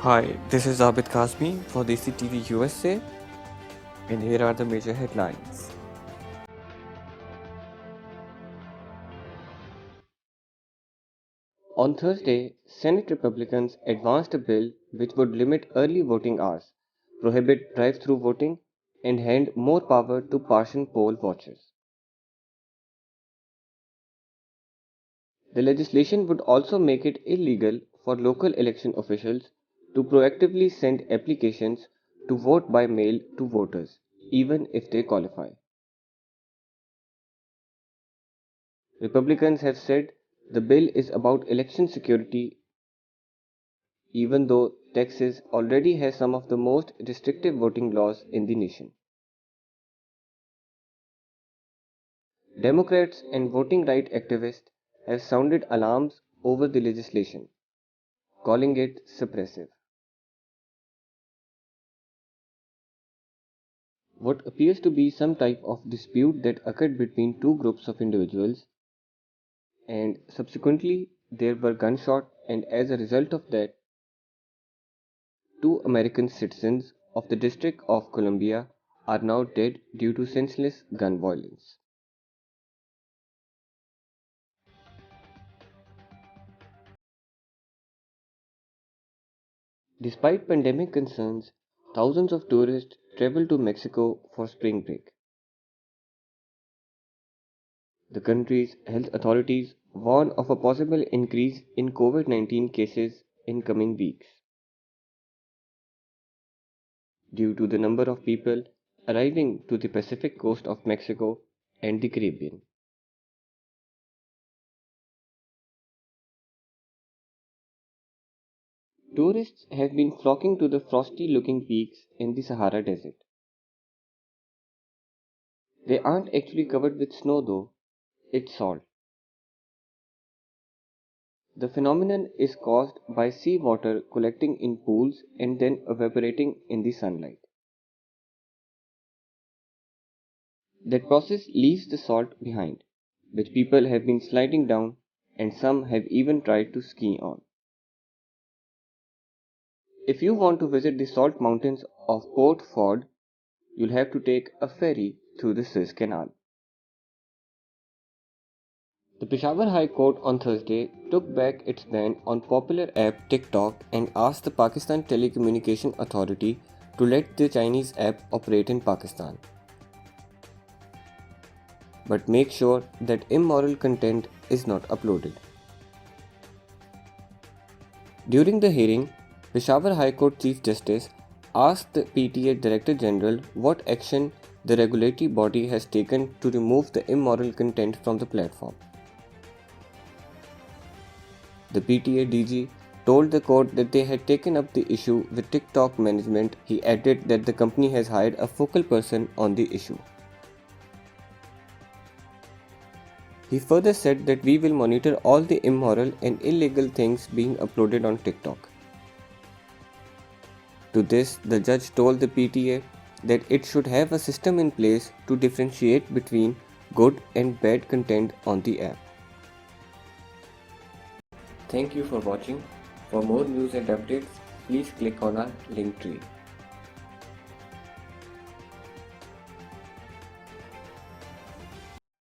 Hi, this is Abid Kazmi for DCTV USA, and here are the major headlines. On Thursday, Senate Republicans advanced a bill which would limit early voting hours, prohibit drive through voting, and hand more power to partial poll watchers. The legislation would also make it illegal for local election officials to proactively send applications to vote by mail to voters, even if they qualify. Republicans have said the bill is about election security, even though Texas already has some of the most restrictive voting laws in the nation. Democrats and voting rights activists have sounded alarms over the legislation, calling it suppressive. What appears to be some type of dispute that occurred between two groups of individuals, and subsequently there were gunshots, and as a result of that, two American citizens of the District of Columbia are now dead due to senseless gun violence. Despite pandemic concerns, thousands of tourists travel to Mexico for spring break. The country's health authorities warn of a possible increase in COVID-19 cases in coming weeks due to the number of people arriving to the Pacific coast of Mexico and the Caribbean. Tourists have been flocking to the frosty looking peaks in the Sahara Desert. They aren't actually covered with snow though, it's salt. The phenomenon is caused by sea water collecting in pools and then evaporating in the sunlight. That process leaves the salt behind, which people have been sliding down and some have even tried to ski on. If you want to visit the salt mountains of Port Ford, you'll have to take a ferry through the Suez Canal. The Peshawar High Court on Thursday took back its ban on popular app TikTok and asked the Pakistan Telecommunication Authority to let the Chinese app operate in Pakistan. But make sure that immoral content is not uploaded. During the hearing, Peshawar High Court Chief Justice asked the PTA Director General what action the regulatory body has taken to remove the immoral content from the platform. The PTA DG told the court that they had taken up the issue with TikTok management. He added that the company has hired a focal person on the issue. He further said that we will monitor all the immoral and illegal things being uploaded on TikTok. To this, the judge told the PTA that it should have a system in place to differentiate between good and bad content on the app. Thank you for watching. For more news and updates, please click on our link tree.